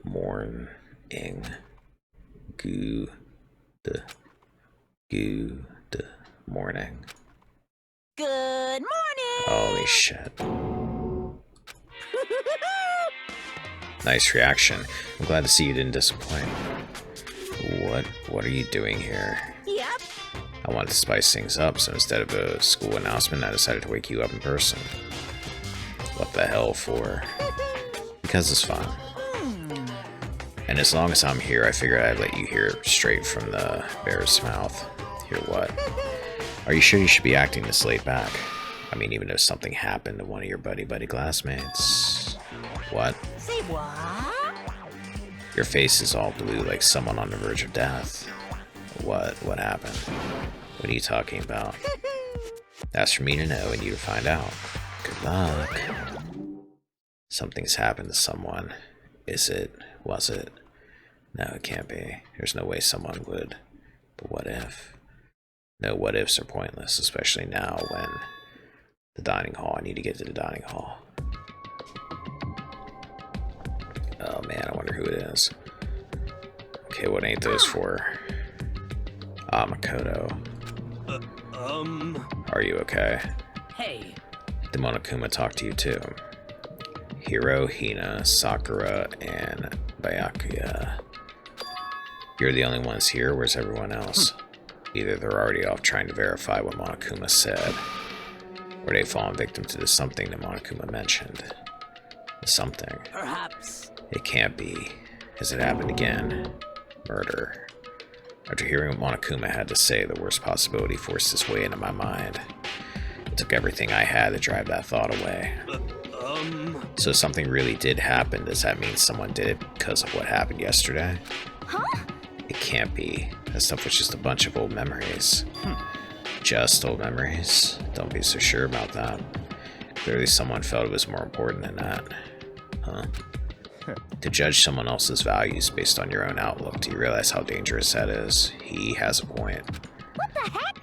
morning. Good morning. Good morning! Holy shit. Nice reaction. I'm glad to see you didn't disappoint. What are you doing here? Yep. I wanted to spice things up, so instead of a school announcement, I decided to wake you up in person. What the hell for? Because it's fun. And as long as I'm here, I figured I'd let you hear it straight from the bear's mouth. Hear what? Are you sure you should be acting this laid back? I mean, even if something happened to one of your buddy classmates. What? Say what? Your face is all blue like someone on the verge of death. What happened? What are you talking about? That's for me to know and you to find out. Good luck. Something's happened to someone. Is it? Was it? No, it can't be. There's no way someone would. But what if? No, what ifs are pointless, especially now when the dining hall. I need to get to the dining hall. Oh man, I wonder who it is. Okay, what ain't those for? Ah, Makoto. Are you okay? Hey. Did Monokuma talk to you too? Hiro, Hina, Sakura, and Byakuya. You're the only ones here, where's everyone else? Either they're already off trying to verify what Monokuma said, or they've fallen victim to the something that Monokuma mentioned. The something. Perhaps. It can't be. Has it happened again? Murder. After hearing what Monokuma had to say, the worst possibility forced its way into my mind. It took everything I had to drive that thought away. So something really did happen. Does that mean someone did it because of what happened yesterday? Huh? It can't be. That stuff was just a bunch of old memories. Just old memories? Don't be so sure about that. Clearly someone felt it was more important than that. Huh? To judge someone else's values based on your own outlook, do you realize how dangerous that is? He has a point. What the heck?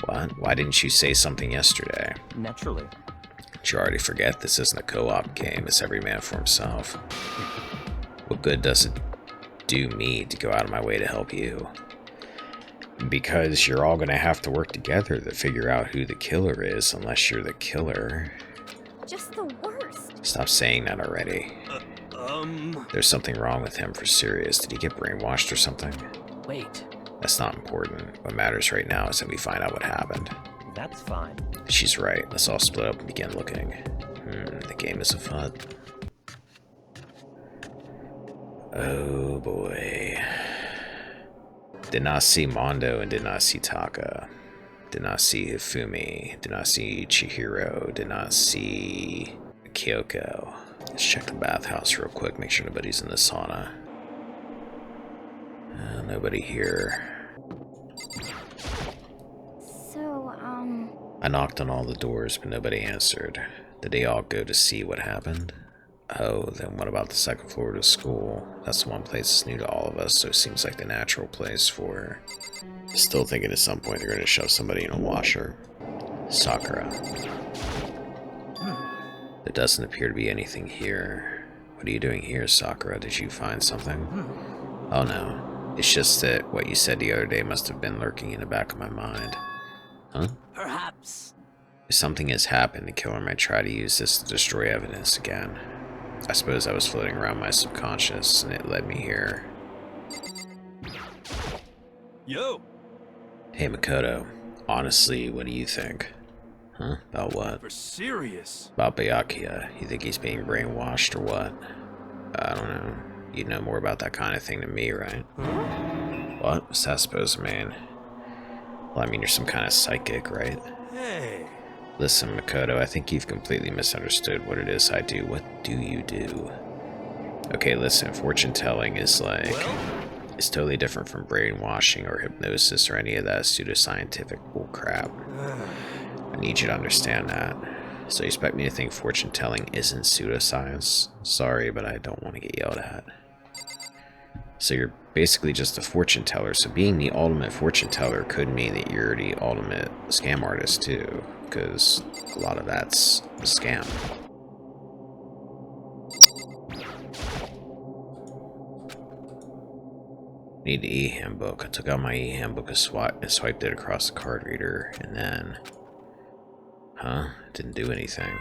What? Why didn't you say something yesterday? Naturally. Did you already forget this isn't a co-op game, it's every man for himself? What good does it do me to go out of my way to help you? Because you're all gonna have to work together to figure out who the killer is, unless you're the killer. Just the worst. Stop saying that already. There's something wrong with him for serious. Did he get brainwashed or something? Wait. That's not important. What matters right now is that we find out what happened. That's fine. She's right. Let's all split up and begin looking. The game is afoot. Oh boy. Did not see Mondo and did not see Taka. Did not see Hifumi. Did not see Chihiro. Did not see Kyoko. Let's check the bathhouse real quick. Make sure nobody's in the sauna. Nobody here. So, I knocked on all the doors, but nobody answered. Did they all go to see what happened? Oh, then what about the second floor of the school? That's the one place that's new to all of us, so it seems like the natural place for... Still thinking at some point they're going to shove somebody in a washer. Sakura. There doesn't appear to be anything here. What are you doing here, Sakura? Did you find something? Oh no. It's just that what you said the other day must have been lurking in the back of my mind. Huh? perhaps. If something has happened, the killer might try to use this to destroy evidence again. I suppose I was floating around my subconscious, and it led me here. Yo! Hey Makoto, honestly, what do you think? Huh? About what? For serious? About Byakuya. You think he's being brainwashed or what? I don't know. You know more about that kind of thing than me, right? What? What's that supposed to mean? Well, I mean, you're some kind of psychic, right? Hey! Listen, Makoto, I think you've completely misunderstood what it is I do. What do you do? Okay, listen, fortune-telling is like... Well? It's totally different from brainwashing or hypnosis or any of that pseudoscientific bullcrap. I need you to understand that. So you expect me to think fortune-telling isn't pseudoscience? Sorry, but I don't want to get yelled at. So you're basically just a fortune teller, so being the ultimate fortune teller could mean that you're the ultimate scam artist too, because a lot of that's a scam. Need the e-handbook. I took out my e-handbook and swiped it across the card reader, and then... Huh? Didn't do anything.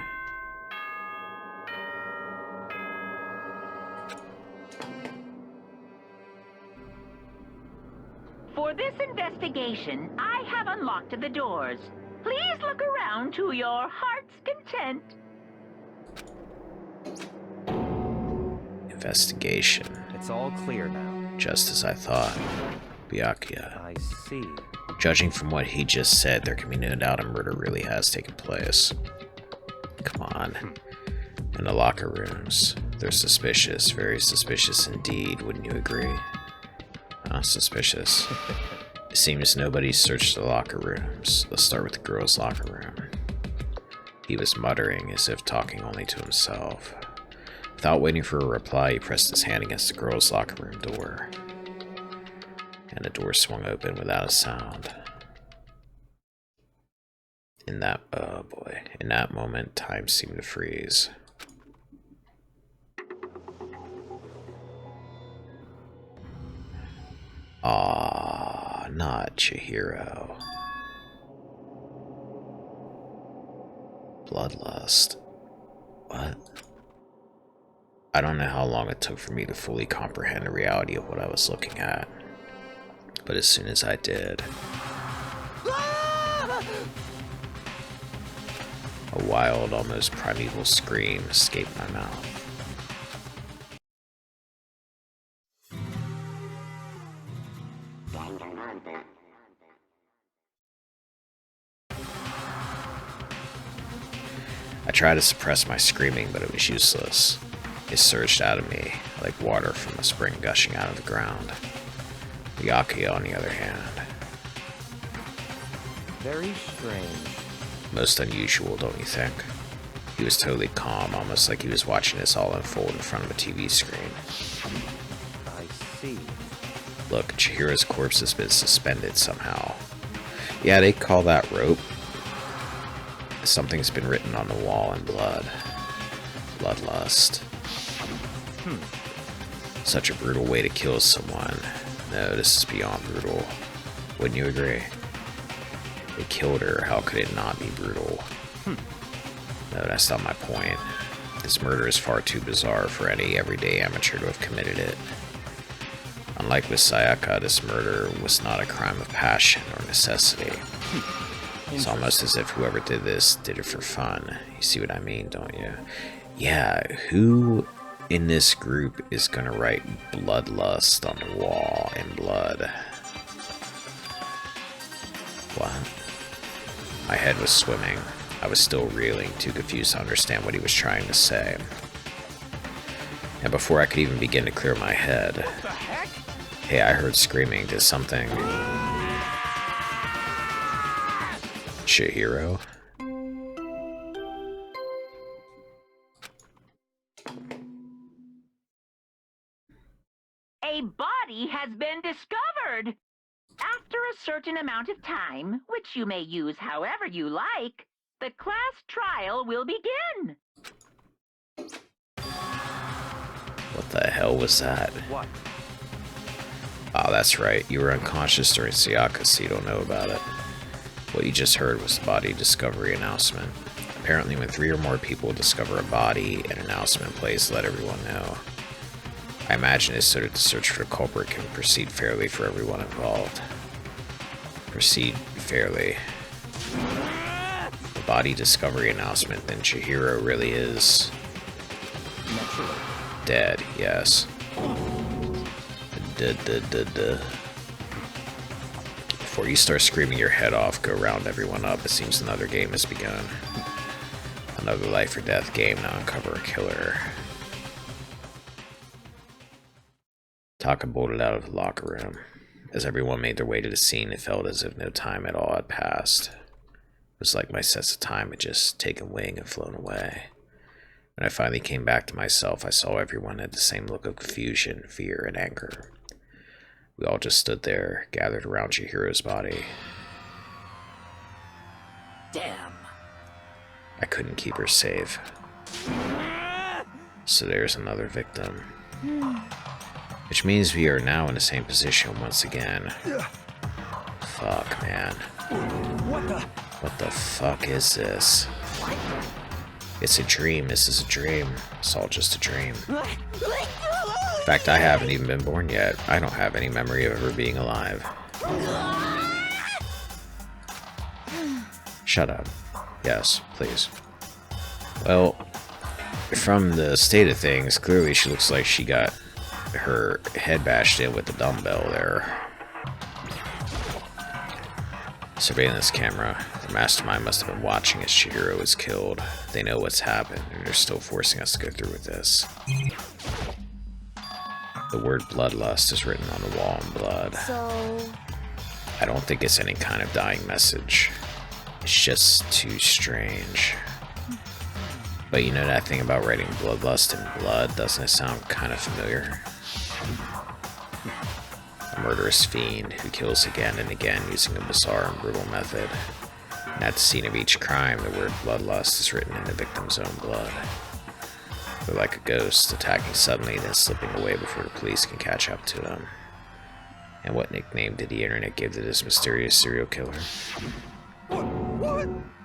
For this investigation, I have unlocked the doors. Please look around to your heart's content. Investigation. It's all clear now. Just as I thought. Byakuya. I see. Judging from what he just said, there can be no doubt a murder really has taken place. Come on. In the locker rooms. They're suspicious. Very suspicious indeed, wouldn't you agree? Suspicious. It seems nobody searched the locker rooms. Let's start with the girls' locker room. He was muttering as if talking only to himself. Without waiting for a reply, he pressed his hand against the girls' locker room door. And the door swung open without a sound. In that moment, time seemed to freeze. Ah, not Chihiro. Bloodlust. What? I don't know how long it took for me to fully comprehend the reality of what I was looking at. But as soon as I did, a wild, almost primeval scream escaped my mouth. I tried to suppress my screaming, but it was useless. It surged out of me, like water from a spring gushing out of the ground. Byakuya, on the other hand. Very strange. Most unusual, don't you think? He was totally calm, almost like he was watching this all unfold in front of a TV screen. I see. Look, Chihiro's corpse has been suspended somehow. Yeah, they call that rope. Something's been written on the wall in blood. Bloodlust. Such a brutal way to kill someone. No, this is beyond brutal. Wouldn't you agree? They killed her. How could it not be brutal? No, that's not my point. This murder is far too bizarre for any everyday amateur to have committed it. Unlike with Sayaka, this murder was not a crime of passion or necessity. It's almost as if whoever did this did it for fun. You see what I mean, don't you? Yeah, who in this group is gonna write Bloodlust on the wall in blood? What? My head was swimming. I was still reeling, too confused to understand what he was trying to say. And before I could even begin to clear my head... What the heck? Hey, I heard screaming. Did something... Chihiro? A body has been discovered. After a certain amount of time, which you may use however you like, the class trial will begin. What the hell was that? What? Oh, that's right. You were unconscious during Sayaka, so you don't know about it. What you just heard was the body discovery announcement. Apparently, when 3 or more people discover a body, an announcement plays to let everyone know. I imagine it's so that the search for the culprit can proceed fairly for everyone involved. Proceed fairly. The body discovery announcement, then Chihiro really is... Naturally. dead, yes. Before you start screaming your head off, go round everyone up. It seems another game has begun. Another life or death game to uncover a killer. Taka bolted out of the locker room. As everyone made their way to the scene, it felt as if no time at all had passed. It was like my sense of time had just taken wing and flown away. When I finally came back to myself, I saw everyone had the same look of confusion, fear, and anger. We all just stood there, gathered around Chihiro's body. Damn. I couldn't keep her safe. So there's another victim. Which means we are now in the same position once again. Fuck, man. What the fuck is this? It's a dream. This is a dream. It's all just a dream. In fact, I haven't even been born yet. I don't have any memory of ever being alive. Shut up. Yes, please. Well, from the state of things, clearly she looks like she got her head bashed in with the dumbbell there. Surveillance camera. The mastermind must have been watching as Chihiro was killed. They know what's happened, and they're still forcing us to go through with this. The word Bloodlust is written on the wall in blood. So... I don't think it's any kind of dying message. It's just too strange. But you know that thing about writing Bloodlust in blood? Doesn't it sound kind of familiar? A murderous fiend who kills again and again using a bizarre and brutal method. And at the scene of each crime, the word Bloodlust is written in the victim's own blood. They're like a ghost, attacking suddenly, then slipping away before the police can catch up to them. And what nickname did the internet give to this mysterious serial killer?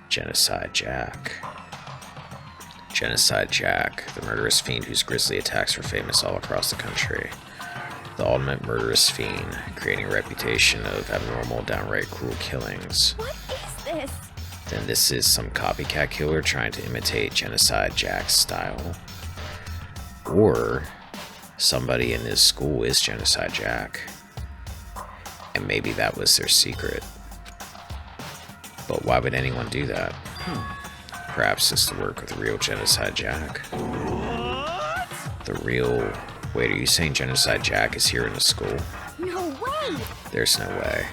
Genocide Jack. Genocide Jack, the murderous fiend whose grisly attacks were famous all across the country. The ultimate murderous fiend, creating a reputation of abnormal, downright cruel killings. what is this? Then this is some copycat killer trying to imitate Genocide Jack's style. Or somebody in his school is Genocide Jack. And maybe that was their secret. But why would anyone do that? Perhaps it's the work of the real Genocide Jack. The real... Wait, are you saying Genocide Jack is here in the school? No way! There's no way.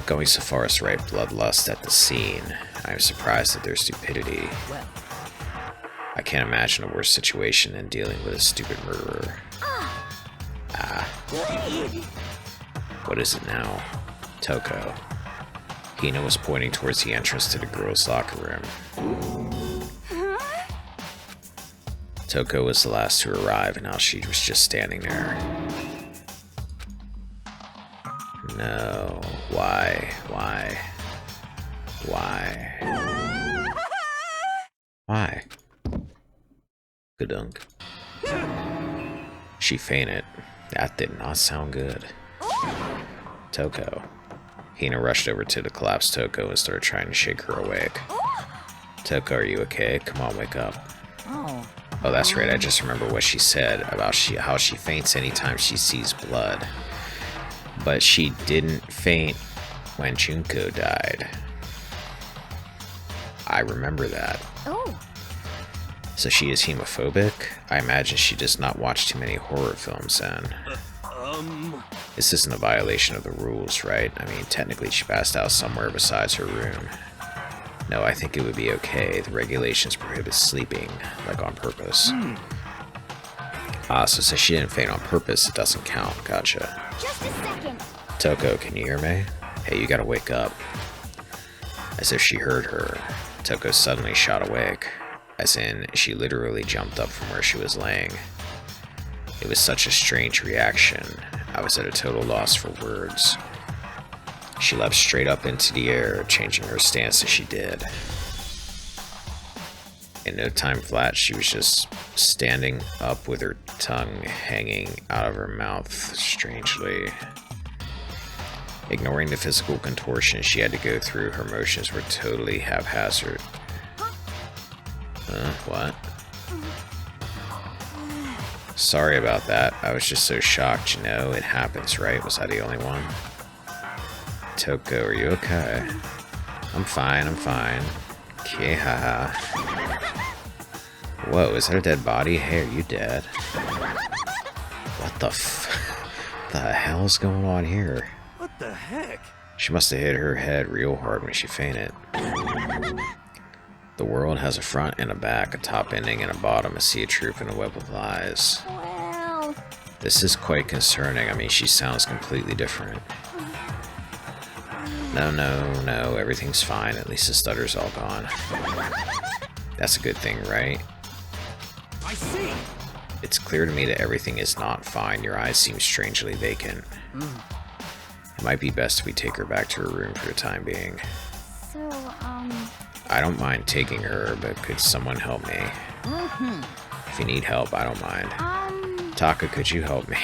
Going so far as to write Bloodlust at the scene, I am surprised at their stupidity. I can't imagine a worse situation than dealing with a stupid murderer. What is it now? Toko. Hina was pointing towards the entrance to the girls' locker room. Toko was the last to arrive, and now she was just standing there. No. Why? Gadunk. She fainted. That did not sound good. Toko. Hina rushed over to the collapsed Toko and started trying to shake her awake. Toko, are you okay? Come on, wake up. Oh, that's right. I just remember what she said about how she faints anytime she sees blood. But she didn't faint when Junko died. I remember that. Oh. So she is hemophobic? I imagine she does not watch too many horror films then. This isn't a violation of the rules, right? I mean, technically she passed out somewhere besides her room. No, I think it would be okay. The regulations prohibit sleeping, like on purpose. So since she didn't faint on purpose, it doesn't count. Gotcha. Just a second. Toko, can you hear me? Hey, you gotta wake up. As if she heard her, Toko suddenly shot awake. As in, she literally jumped up from where she was laying. It was such a strange reaction. I was at a total loss for words. She leapt straight up into the air, changing her stance as she did. In no time flat, she was just standing up with her tongue hanging out of her mouth strangely. Ignoring the physical contortion she had to go through, her motions were totally haphazard. What? Sorry about that. I was just so shocked, you know. It happens, right? Was I the only one? Toko, are you okay? I'm fine. Okay, haha. Whoa, is that a dead body? Hey, are you dead? What the hell is going on here? What the heck? She must have hit her head real hard when she fainted. The world has a front and a back, a top ending and a bottom, a sea of truth and a web of lies. Well... This is quite concerning. I mean, she sounds completely different. No, everything's fine. At least the stutter's all gone. That's a good thing, right? I see. It's clear to me that everything is not fine. Your eyes seem strangely vacant. It might be best if we take her back to her room for the time being. So, I don't mind taking her, but could someone help me? If you need help, I don't mind. Taka, could you help me?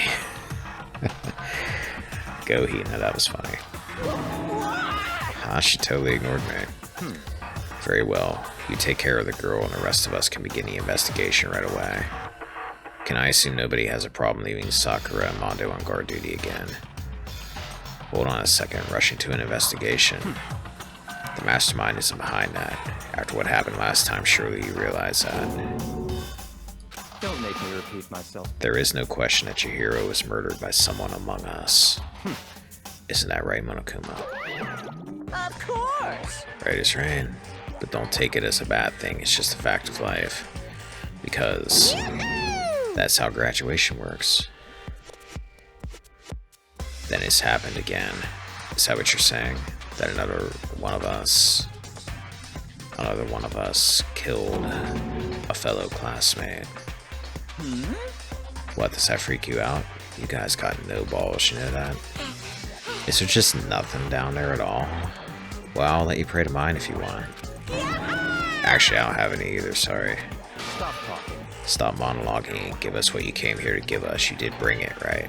Go, Hina, that was funny. Ah, she totally ignored me. Very well. You take care of the girl and the rest of us can begin the investigation right away. Can I assume nobody has a problem leaving Sakura and Mondo on guard duty again? Hold on a second, rushing to an investigation. The mastermind isn't behind that. After what happened last time, surely you realize that. Don't make me repeat myself. There is no question that your hero was murdered by someone among us. Isn't that right, Monokuma? Of course! Right is rain. But don't take it as a bad thing, it's just a fact of life. Because that's how graduation works. Then it's happened again. Is that what you're saying? That another one of us killed a fellow classmate? What, does that freak you out? You guys got no balls, you know that? Is there just nothing down there at all? Well, I'll let you pray to mine if you want. Actually, I don't have any either, sorry. Stop talking. Stop monologuing and give us what you came here to give us. You did bring it, right?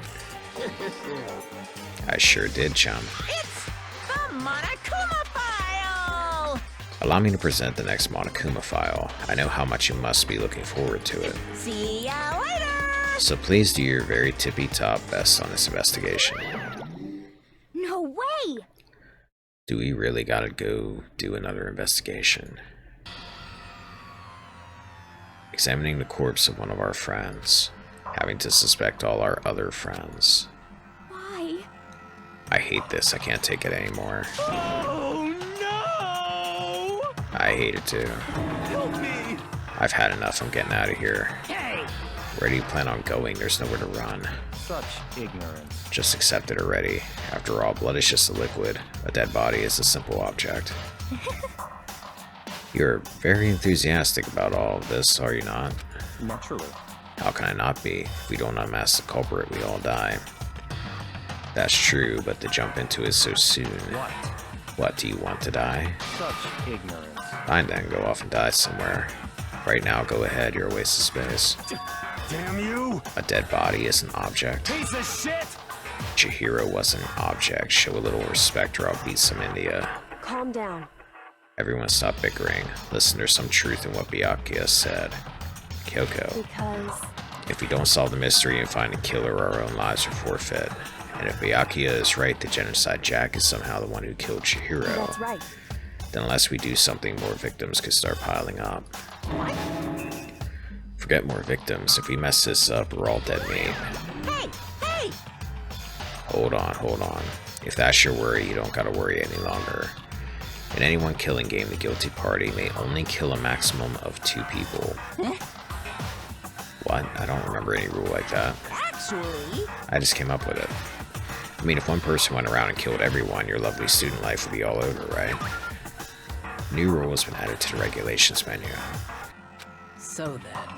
I sure did, chum. It's the Monokuma file! Allow me to present the next Monokuma file. I know how much you must be looking forward to it. See ya later! So please do your very tippy-top best on this investigation. no way! Do we really gotta go do another investigation? Examining the corpse of one of our friends. Having to suspect all our other friends. Why? I hate this. I can't take it anymore. Oh no! I hate it too. Help me! I've had enough. I'm getting out of here. Hey! Where do you plan on going? There's nowhere to run. Such ignorance. Just accept it already. After all, blood is just a liquid. A dead body is a simple object. You're very enthusiastic about all of this, are you not? Naturally. How can I not be? If we don't unmask the culprit, we all die. That's true, but to jump into it so soon. What? What, do you want to die? Such ignorance. Fine then, go off and die somewhere. Right now, go ahead, you're a waste of space. Damn you! A dead body is an object. Piece of shit! Chihiro wasn't an object. Show a little respect or I'll beat some India. Calm down. Everyone stop bickering. Listen, there's some truth in what Byakuya said. Kyoko, Because... if we don't solve the mystery and find the killer, our own lives are forfeit. And if Byakuya is right, the genocide Jack is somehow the one who killed Chihiro. That's right. Then unless we do something, more victims could start piling up. Forget more victims. If we mess this up, we're all dead meat. Hey! Hey! Hold on. If that's your worry, you don't gotta worry any longer. In any one killing game, the guilty party may only kill a maximum of 2 people. What? I don't remember any rule like that. Actually... I just came up with it. I mean, if one person went around and killed everyone, your lovely student life would be all over, right? New rule has been added to the regulations menu. So then...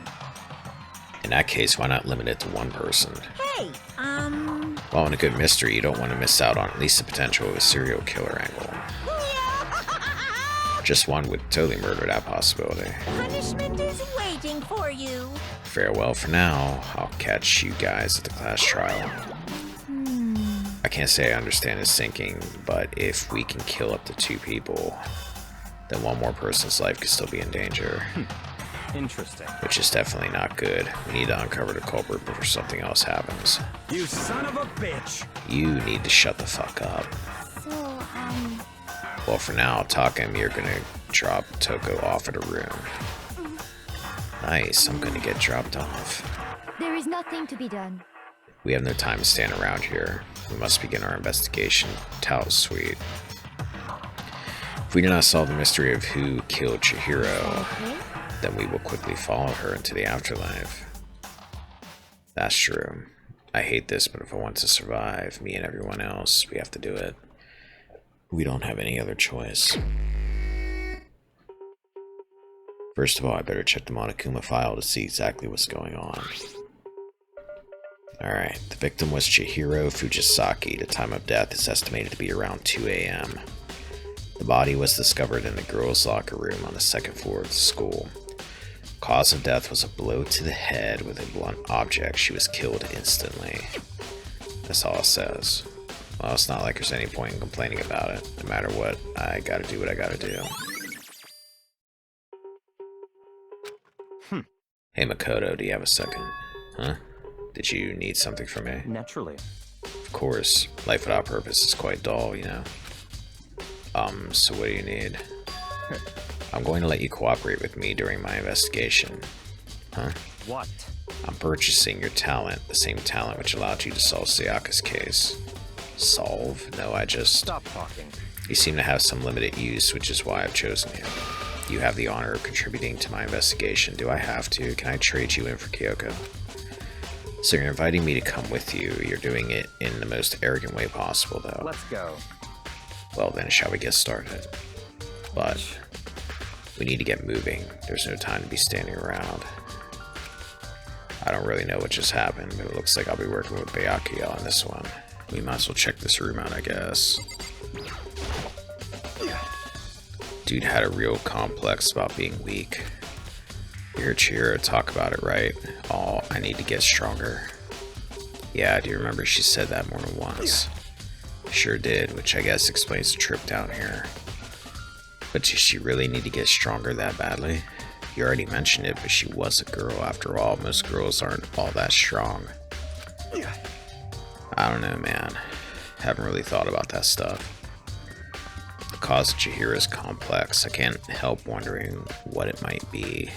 In that case, why not limit it to 1 person? Hey, Well, in a good mystery, you don't want to miss out on at least the potential of a serial killer angle. Just one would totally murder that possibility. punishment is waiting for you. Farewell for now. I'll catch you guys at the class trial. I can't say I understand his thinking, but if we can kill up to 2 people, then 1 more person's life could still be in danger. Interesting. Which is definitely not good. We need to uncover the culprit before something else happens. You son of a bitch! You need to shut the fuck up. So, Well, for now, Taka and me are gonna drop Toko off at a room. Nice, I'm gonna get dropped off. there is nothing to be done. We have no time to stand around here. We must begin our investigation. Tao Sweet. If we do not solve the mystery of who killed Chihiro, Okay? then we will quickly follow her into the afterlife. That's true. I hate this, but if I want to survive, me and everyone else, we have to do it. We don't have any other choice. First of all, I better check the Monokuma file to see exactly what's going on. Alright, the victim was Chihiro Fujisaki. The time of death is estimated to be around 2 a.m. The body was discovered in the girls' locker room on the second floor of the school. Cause of death was a blow to the head with a blunt object. She was killed instantly. That's all it says. Well, it's not like there's any point in complaining about it. No matter what, I gotta do what I gotta do. Hey Makoto, do you have a second? Huh? Did you need something from me? Naturally. Of course. Life without purpose is quite dull, you know. So what do you need? I'm going to let you cooperate with me during my investigation. Huh? What? I'm purchasing your talent, the same talent which allowed you to solve Sayaka's case. Solve? No, I just... Stop talking. You seem to have some limited use, which is why I've chosen you. You have the honor of contributing to my investigation. Do I have to? Can I trade you in for Kyoko? So you're inviting me to come with you. You're doing it in the most arrogant way possible, though. Let's go. Well then, shall we get started? But we need to get moving. There's no time to be standing around. I don't really know what just happened, but it looks like I'll be working with Bayaki on this one. We might as well check this room out, I guess. Dude had a real complex about being weak. You heard Chihiro talk about it, right? Oh, I need to get stronger. Yeah, do you remember she said that more than once? Sure did, which I guess explains the trip down here. But does she really need to get stronger that badly? You already mentioned it, but she was a girl after all. Most girls aren't all that strong. I don't know, man. Haven't really thought about that stuff. The cause of Chihiro is complex. I can't help wondering what it might be.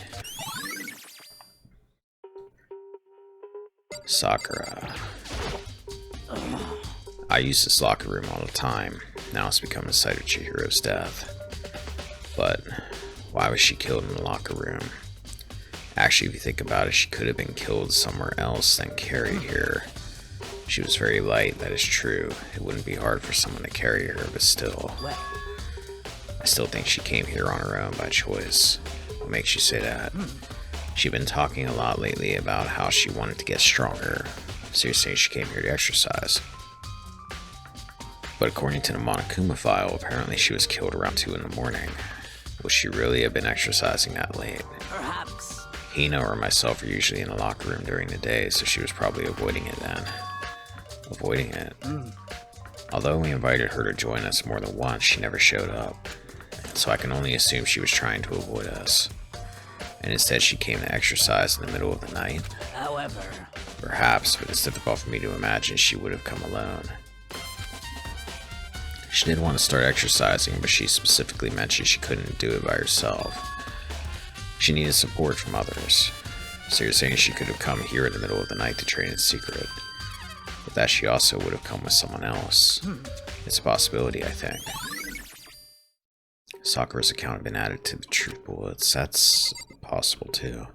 Sakura. I use this locker room all the time. Now it's become the site of Chihiro's death. But why was she killed in the locker room? Actually, if you think about it, she could have been killed somewhere else than carried here. She was very light, that is true. It wouldn't be hard for someone to carry her, but still. I still think she came here on her own by choice. What makes you say that? She'd been talking a lot lately about how she wanted to get stronger. So you're saying she came here to exercise? But according to the Monokuma file, apparently she was killed around 2 in the morning. Would she really have been exercising that late? Perhaps. Hino or myself are usually in the locker room during the day, so she was probably avoiding it then. Avoiding it? Although we invited her to join us more than once, she never showed up. So I can only assume she was trying to avoid us. And instead she came to exercise in the middle of the night? However. Perhaps, but it's difficult for me to imagine she would have come alone. She did want to start exercising, but she specifically mentioned she couldn't do it by herself. She needed support from others. So you're saying she could have come here in the middle of the night to train in secret, but that she also would have come with someone else. It's a possibility, I think. Sakura's account had been added to the truth bullets. That's possible too.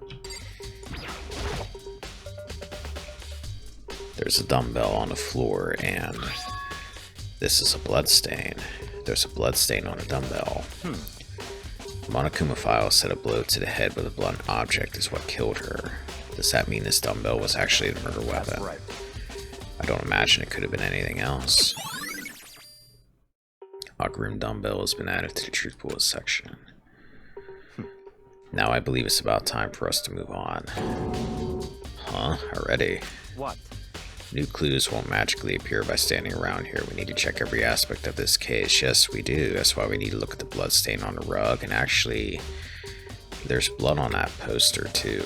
There's a dumbbell on the floor, and this is a blood stain. There's a blood stain on a dumbbell. The Monokuma file said a blow to the head with a blunt object is what killed her. Does that mean this dumbbell was actually the murder weapon? That's right. I don't imagine it could have been anything else. Locker room dumbbell has been added to the truth bullets section. Now I believe it's about time for us to move on. Huh? Already? What? New clues won't magically appear by standing around here. We need to check every aspect of this case. Yes, we do. That's why we need to look at the blood stain on the rug. And actually, there's blood on that poster too.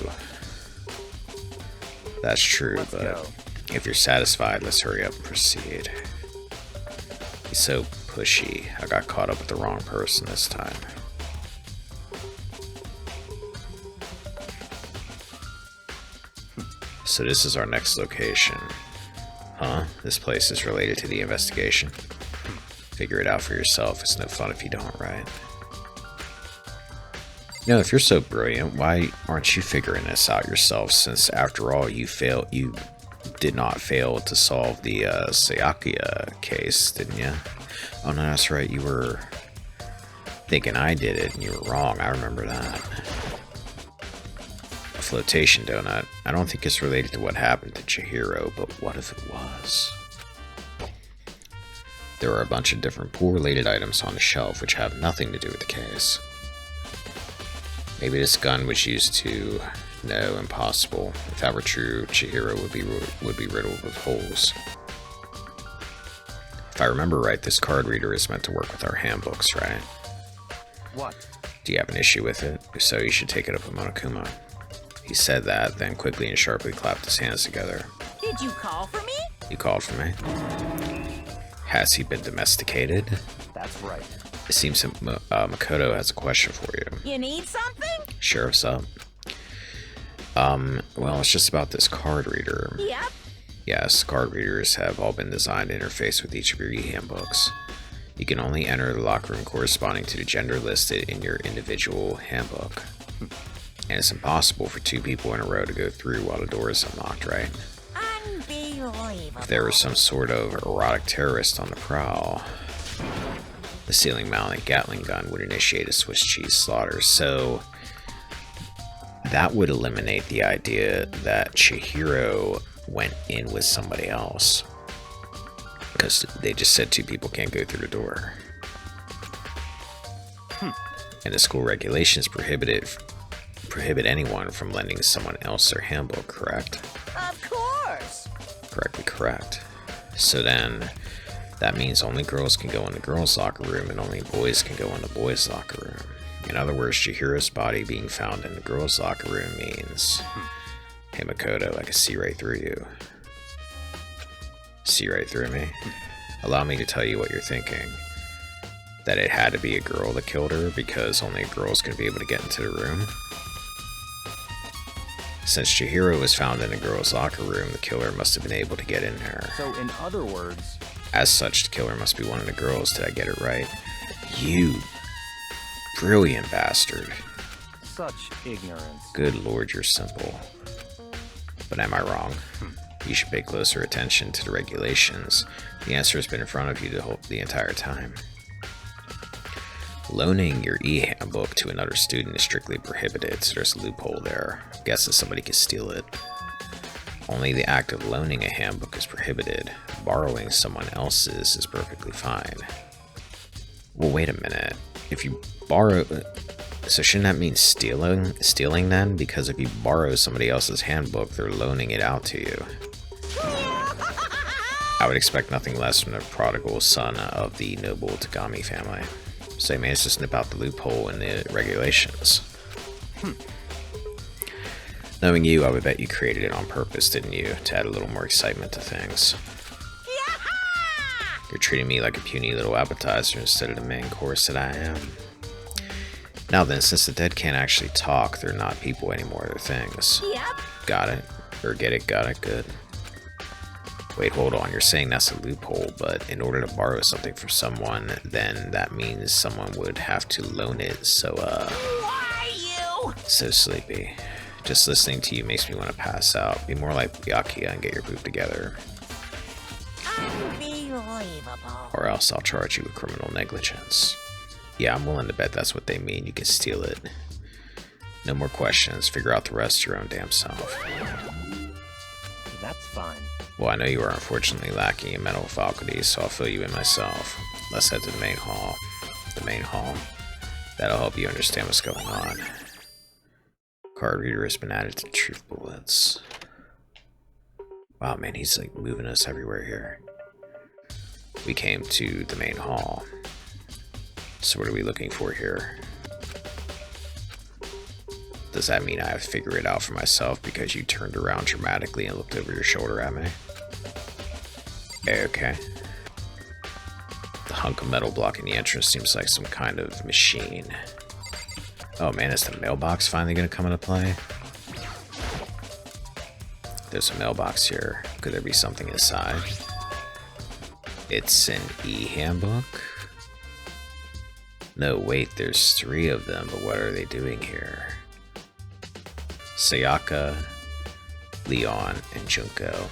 That's true, Let's but go. if you're satisfied, let's hurry up and proceed. He's so pushy. I got caught up with the wrong person this time. So this is our next location. Huh? This place is related to the investigation. Figure it out for yourself. It's no fun if you don't, right? You know, if you're so brilliant, why aren't you figuring this out yourself, since after all you did not fail to solve the Sayaka case, didn't you? Oh no, that's right, you were thinking I did it and you were wrong. I remember that. Of flotation donut. I don't think it's related to what happened to Chihiro, but what if it was? There are a bunch of different pool-related items on the shelf which have nothing to do with the case. Maybe this gun was used to... No, impossible. If that were true, Chihiro would be riddled with holes. If I remember right, this card reader is meant to work with our handbooks, right? What? Do you have an issue with it? If so, you should take it up with Monokuma. He said that, then quickly and sharply clapped his hands together. Did you call for me? You called for me? Has he been domesticated? That's right. It seems that Makoto has a question for you. You need something? Sure, what's up? Well, it's just about this card reader. Yep. Yes, card readers have all been designed to interface with each of your e-handbooks. You can only enter the locker room corresponding to the gender listed in your individual handbook. And it's impossible for two people in a row to go through while the door is unlocked, right? Unbelievable. If there was some sort of erotic terrorist on the prowl, the ceiling-mounted Gatling gun would initiate a Swiss cheese slaughter, so that would eliminate the idea that Chihiro went in with somebody else. Because they just said two people can't go through the door. And the school regulations prohibit anyone from lending someone else their handbook, correct? Of course. Correct. So then, that means only girls can go in the girls' locker room and only boys can go in the boys' locker room. In other words, Chihiro's body being found in the girls' locker room means... Hey Makoto, I can see right through you. See right through me? Allow me to tell you what you're thinking. That it had to be a girl that killed her because only girls could be able to get into the room? Since Chihiro was found in a girl's locker room, the killer must have been able to get in there. So, in other words... As such, the killer must be one of the girls. Did I get it right? You brilliant bastard. Such ignorance. Good lord, you're simple. But am I wrong? You should pay closer attention to the regulations. The answer has been in front of you the entire time. Loaning your e-handbook to another student is strictly prohibited, so there's a loophole there. I'm guessing somebody could steal it. Only the act of loaning a handbook is prohibited. Borrowing someone else's is perfectly fine. Well, wait a minute. If you borrow... So shouldn't that mean stealing then? Because if you borrow somebody else's handbook, they're loaning it out to you. I would expect nothing less from the prodigal son of the noble Tagami family. So they managed to snip out the loophole in the regulations. Knowing you, I would bet you created it on purpose, didn't you? To add a little more excitement to things. You're treating me like a puny little appetizer instead of the main course that I am. Now then, since the dead can't actually talk, they're not people anymore, they're things. Yep. Got it. Or get it, got it, good. Wait, hold on, you're saying that's a loophole, but in order to borrow something from someone, then that means someone would have to loan it, so, Why you? So sleepy. Just listening to you makes me want to pass out. Be more like Byakuya and get your poop together. Unbelievable. Or else I'll charge you with criminal negligence. Yeah, I'm willing to bet that's what they mean. You can steal it. No more questions. Figure out the rest your own damn self. That's fine. Well, I know you are unfortunately lacking in mental faculties, so I'll fill you in myself. Let's head to the main hall. The main hall. That'll help you understand what's going on. Card reader has been added to truth bullets. Wow, man, he's like moving us everywhere here. We came to the main hall. So what are we looking for here? Does that mean I have to figure it out for myself because you turned around dramatically and looked over your shoulder at me? Okay. The hunk of metal blocking the entrance seems like some kind of machine. Oh man, is the mailbox finally gonna come into play? There's a mailbox here. Could there be something inside? It's an e-handbook? No, wait, there's 3 of them, but what are they doing here? Sayaka, Leon, and Junko.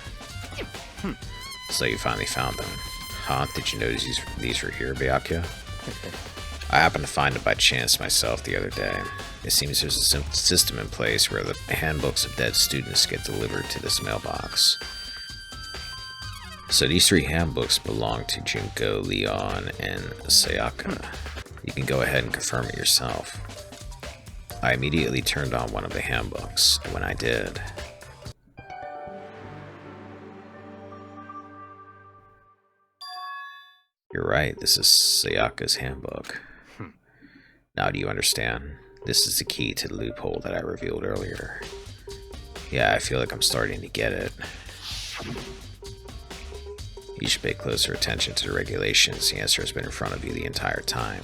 So you finally found them. Huh? Did you notice these were here, Byakuya? I happened to find it by chance myself the other day. It seems there's a system in place where the handbooks of dead students get delivered to this mailbox. So these 3 handbooks belong to Junko, Leon, and Sayaka. You can go ahead and confirm it yourself. I immediately turned on one of the handbooks, and when I did... You're right, this is Sayaka's handbook. Now do you understand? This is the key to the loophole that I revealed earlier. Yeah, I feel like I'm starting to get it. You should pay closer attention to the regulations. The answer has been in front of you the entire time.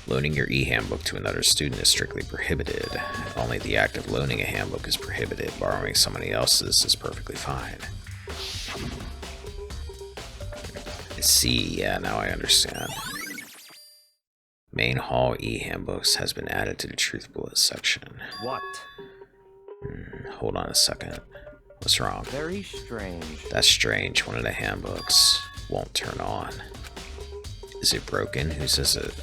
Loaning your e-handbook to another student is strictly prohibited. Only the act of loaning a handbook is prohibited. Borrowing somebody else's is perfectly fine. See, yeah, now I understand. Main Hall e-handbooks has been added to the Truth Bullet section. What? Hold on a second. What's wrong? Very strange. That's strange. One of the handbooks won't turn on. Is it broken? Who says it?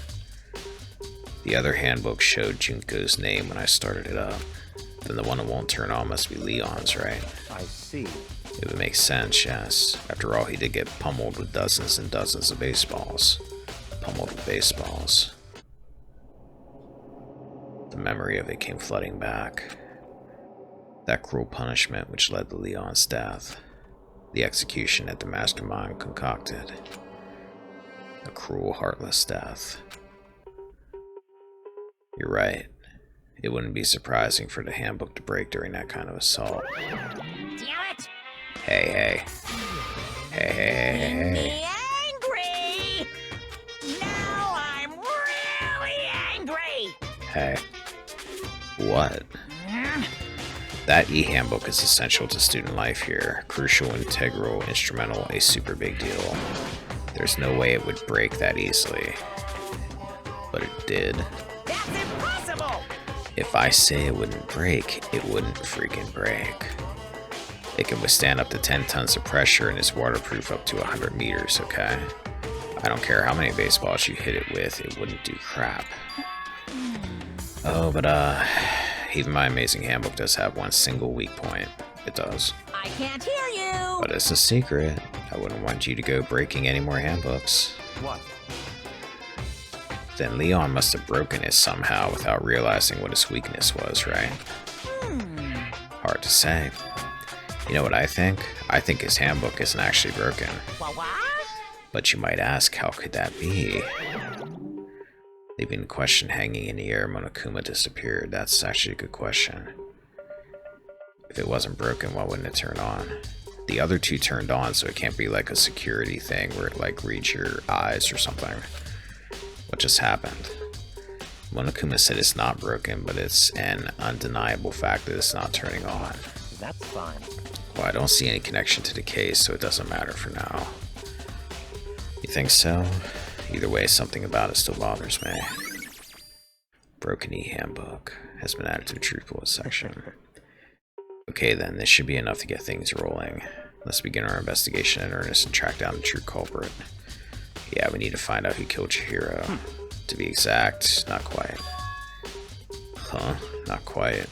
The other handbook showed Junko's name when I started it up. Then the one that won't turn on must be Leon's, right? I see. It would make sense, yes. After all, he did get pummeled with dozens and dozens of baseballs. Pummeled with baseballs. The memory of it came flooding back. That cruel punishment which led to Leon's death. The execution that the mastermind concocted. A cruel, heartless death. You're right. It wouldn't be surprising for the handbook to break during that kind of assault. Damn it! Hey. Me angry! Now I'm really angry! Hey. What? That e-handbook is essential to student life here. Crucial, integral, instrumental, a super big deal. There's no way it would break that easily. But it did. That's impossible! If I say it wouldn't break, it wouldn't freaking break. It can withstand up to 10 tons of pressure and is waterproof up to 100 meters, okay? I don't care how many baseballs you hit it with, it wouldn't do crap. Oh, but even my amazing handbook does have one single weak point. It does. I can't hear you! But it's a secret. I wouldn't want you to go breaking any more handbooks. What? Then Leon must have broken it somehow without realizing what his weakness was, right? Hard to say. You know what I think? I think his handbook isn't actually broken. What? But you might ask, how could that be? Leaving the question hanging in the air, Monokuma disappeared. That's actually a good question. If it wasn't broken, why wouldn't it turn on? The other 2 turned on, so it can't be like a security thing where it like reads your eyes or something. What just happened? Monokuma said it's not broken, but it's an undeniable fact that it's not turning on. That's fine. Well, I don't see any connection to the case, so it doesn't matter for now. You think so? Either way, something about it still bothers me. Broken e-handbook has been added to the Truth Bullet section. Okay then, this should be enough to get things rolling. Let's begin our investigation in earnest and track down the true culprit. Yeah, we need to find out who killed Chihiro. To be exact, not quite. Huh? Not quite.